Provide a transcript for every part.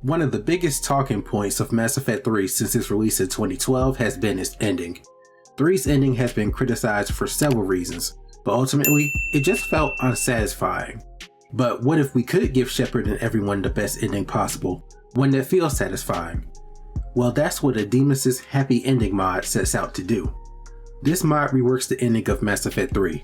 One of the biggest talking points of Mass Effect 3 since its release in 2012 has been its ending. 3's ending has been criticized for several reasons, but ultimately, it just felt unsatisfying. But what if we could give Shepard and everyone the best ending possible, one that feels satisfying? Well, that's what Audemus Happy Ending Mod sets out to do. This mod reworks the ending of Mass Effect 3.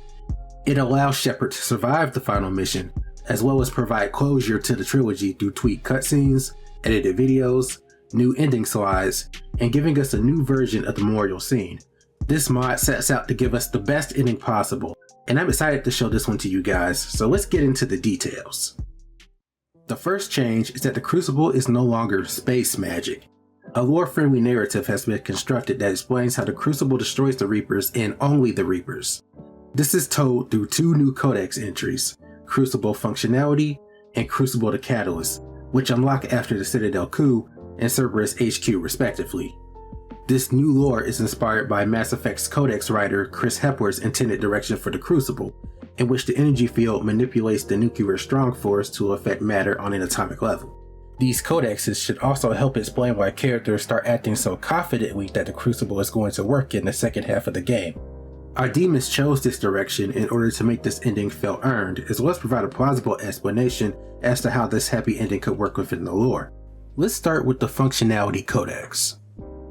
It allows Shepard to survive the final mission, as well as provide closure to the trilogy through tweaked cutscenes, edited videos, new ending slides, and giving us a new version of the memorial scene. This mod sets out to give us the best ending possible, and I'm excited to show this one to you guys, so let's get into the details. The first change is that the Crucible is no longer space magic. A lore-friendly narrative has been constructed that explains how the Crucible destroys the Reapers and only the Reapers. This is told through two new codex entries, Crucible Functionality and Crucible the Catalyst, which unlock after the Citadel coup and Cerberus HQ respectively. This new lore is inspired by Mass Effect's codex writer Chris Hepworth's intended direction for the Crucible, in which the energy field manipulates the nuclear strong force to affect matter on an atomic level. These codexes should also help explain why characters start acting so confidently that the Crucible is going to work in the second half of the game. Audemus chose this direction in order to make this ending feel earned, as well as provide a plausible explanation as to how this happy ending could work within the lore. Let's start with the Functionality Codex.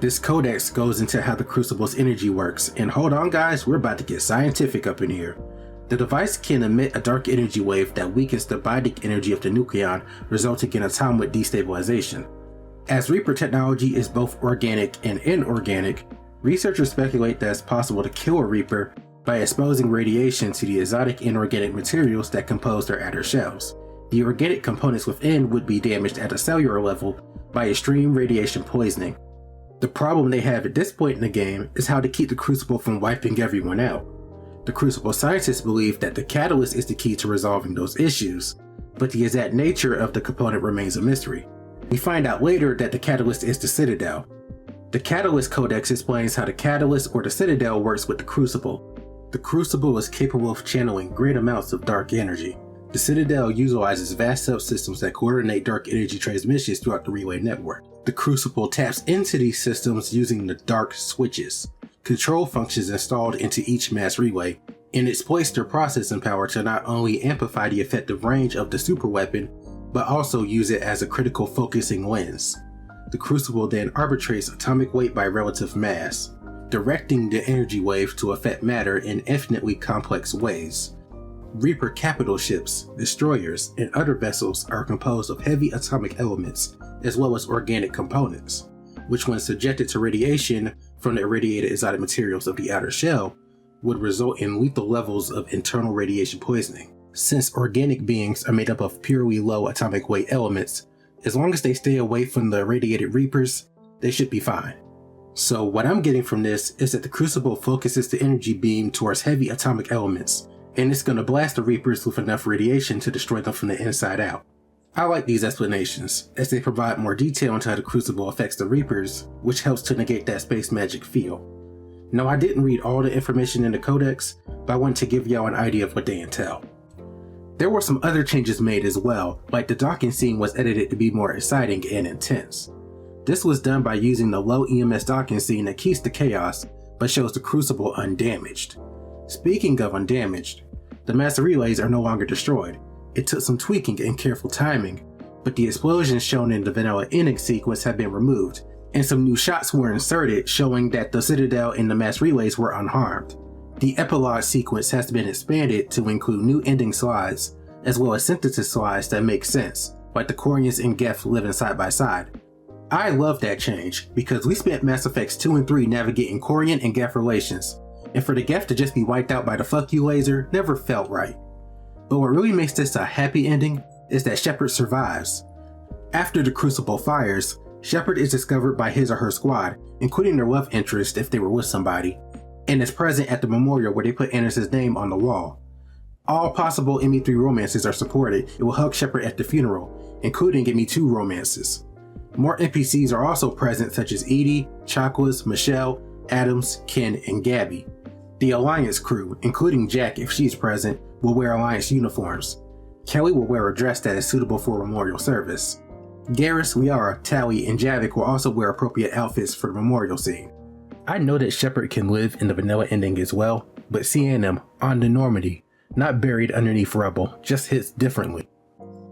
This codex goes into how the Crucible's energy works, and hold on guys, we're about to get scientific up in here. The device can emit a dark energy wave that weakens the binding energy of the nucleon, resulting in atomic destabilization. As Reaper technology is both organic and inorganic, researchers speculate that it's possible to kill a Reaper by exposing radiation to the exotic inorganic materials that compose their outer shells. The organic components within would be damaged at a cellular level by extreme radiation poisoning. The problem they have at this point in the game is how to keep the Crucible from wiping everyone out. The Crucible scientists believe that the Catalyst is the key to resolving those issues, but the exact nature of the component remains a mystery. We find out later that the Catalyst is the Citadel. The Catalyst Codex explains how the Catalyst or the Citadel works with the Crucible. The Crucible is capable of channeling great amounts of dark energy. The Citadel utilizes vast subsystems that coordinate dark energy transmissions throughout the relay network. The Crucible taps into these systems using the dark switches, control functions installed into each mass relay, and exploits their processing power to not only amplify the effective range of the superweapon, but also use it as a critical focusing lens. The Crucible then arbitrates atomic weight by relative mass, directing the energy wave to affect matter in infinitely complex ways. Reaper capital ships, destroyers, and other vessels are composed of heavy atomic elements as well as organic components, which when subjected to radiation from the irradiated exotic materials of the outer shell, would result in lethal levels of internal radiation poisoning. Since organic beings are made up of purely low atomic weight elements, as long as they stay away from the irradiated Reapers, they should be fine. So what I'm getting from this is that the Crucible focuses the energy beam towards heavy atomic elements, and it's going to blast the Reapers with enough radiation to destroy them from the inside out. I like these explanations, as they provide more detail into how the Crucible affects the Reapers, which helps to negate that space magic feel. Now I didn't read all the information in the codex, but I wanted to give y'all an idea of what they entail. There were some other changes made as well, like the docking scene was edited to be more exciting and intense. This was done by using the low EMS docking scene that keeps the chaos, but shows the Crucible undamaged. Speaking of undamaged, the master relays are no longer destroyed. It took some tweaking and careful timing, but the explosions shown in the vanilla ending sequence have been removed, and some new shots were inserted showing that the Citadel and the mass relays were unharmed. The epilogue sequence has been expanded to include new ending slides, as well as synthesis slides that make sense, like the Quarians and Geth living side by side. I love that change, because we spent Mass Effects 2 and 3 navigating Quarian and Geth relations, and for the Geth to just be wiped out by the fuck you laser never felt right. But what really makes this a happy ending is that Shepard survives. After the Crucible fires, Shepard is discovered by his or her squad, including their love interest if they were with somebody, and is present at the memorial where they put Anderson's name on the wall. All possible ME3 romances are supported and will hug Shepard at the funeral, including ME2 romances. More NPCs are also present such as Edie, Chakwas, Michelle, Adams, Ken, and Gabby. The Alliance crew, including Jack if she's present, will wear Alliance uniforms. Kelly will wear a dress that is suitable for a memorial service. Garrus, Liara, Tali, and Javik will also wear appropriate outfits for the memorial scene. I know that Shepard can live in the vanilla ending as well, but seeing him on the Normandy, not buried underneath rubble, just hits differently.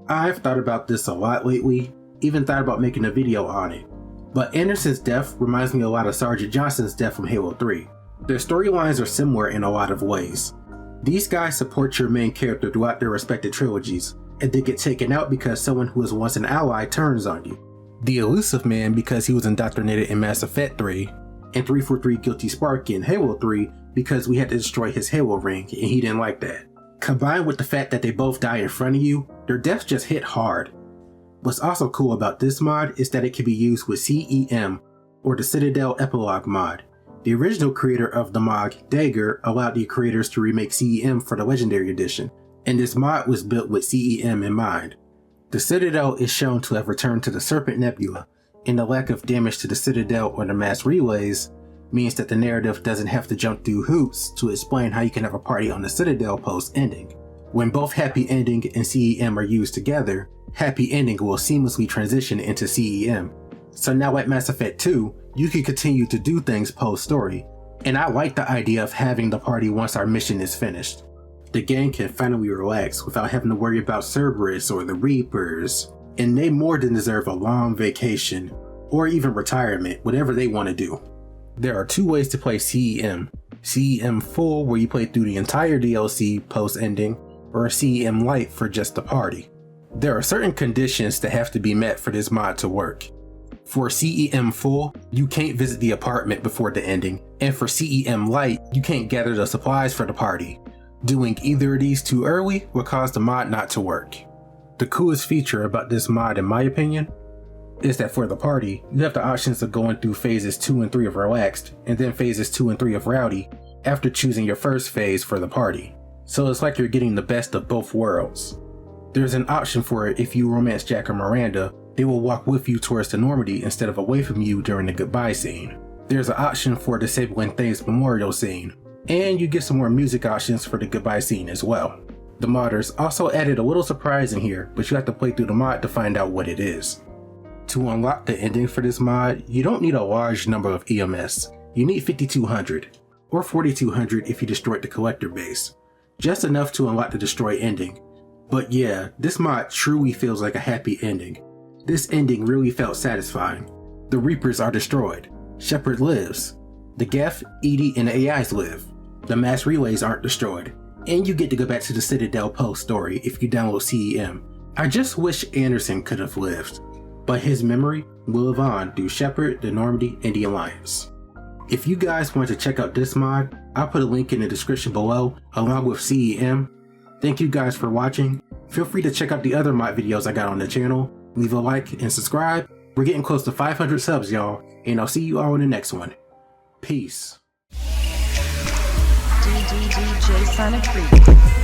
I've thought about this a lot lately, even thought about making a video on it, but Anderson's death reminds me a lot of Sergeant Johnson's death from Halo 3. Their storylines are similar in a lot of ways. These guys support your main character throughout their respective trilogies, and they get taken out because someone who was once an ally turns on you. The Elusive Man because he was indoctrinated in Mass Effect 3, and 343 Guilty Spark in Halo 3 because we had to destroy his Halo ring and he didn't like that. Combined with the fact that they both die in front of you, their deaths just hit hard. What's also cool about this mod is that it can be used with CEM, or the Citadel Epilogue mod. The original creator of the mod, Dagger, allowed the creators to remake CEM for the Legendary Edition, and this mod was built with CEM in mind. The Citadel is shown to have returned to the Serpent Nebula, and the lack of damage to the Citadel or the mass relays means that the narrative doesn't have to jump through hoops to explain how you can have a party on the Citadel post-ending. When both Happy Ending and CEM are used together, Happy Ending will seamlessly transition into CEM. So now at Mass Effect 2, you can continue to do things post-story, and I like the idea of having the party once our mission is finished. The gang can finally relax without having to worry about Cerberus or the Reapers, and they more than deserve a long vacation, or even retirement, whatever they want to do. There are two ways to play CEM. CEM Full, where you play through the entire DLC post-ending, or CEM Light for just the party. There are certain conditions that have to be met for this mod to work. For CEM Full, you can't visit the apartment before the ending, and for CEM Light, you can't gather the supplies for the party. Doing either of these too early will cause the mod not to work. The coolest feature about this mod, in my opinion, is that for the party, you have the options of going through phases 2 and 3 of Relaxed, and then phases 2 and 3 of Rowdy after choosing your first phase for the party. So it's like you're getting the best of both worlds. There's an option for it if you romance Jack or Miranda. They will walk with you towards the Normandy instead of away from you during the goodbye scene. There's an option for disabling Thames Memorial scene, and you get some more music options for the goodbye scene as well. The modders also added a little surprise in here, but you have to play through the mod to find out what it is. To unlock the ending for this mod, you don't need a large number of EMS. You need 5200, or 4200 if you destroyed the collector base. Just enough to unlock the destroy ending. But yeah, this mod truly feels like a happy ending. This ending really felt satisfying. The Reapers are destroyed. Shepard lives. The Geth, Edie, and the AIs live. The mass relays aren't destroyed. And you get to go back to the Citadel post story if you download CEM. I just wish Anderson could have lived, but his memory will live on through Shepard, the Normandy, and the Alliance. If you guys want to check out this mod, I'll put a link in the description below along with CEM. Thank you guys for watching. Feel free to check out the other mod videos I got on the channel. Leave a like and subscribe. We're getting close to 500 subs, y'all, and I'll see you all in the next one. Peace. DJ SonicFreak.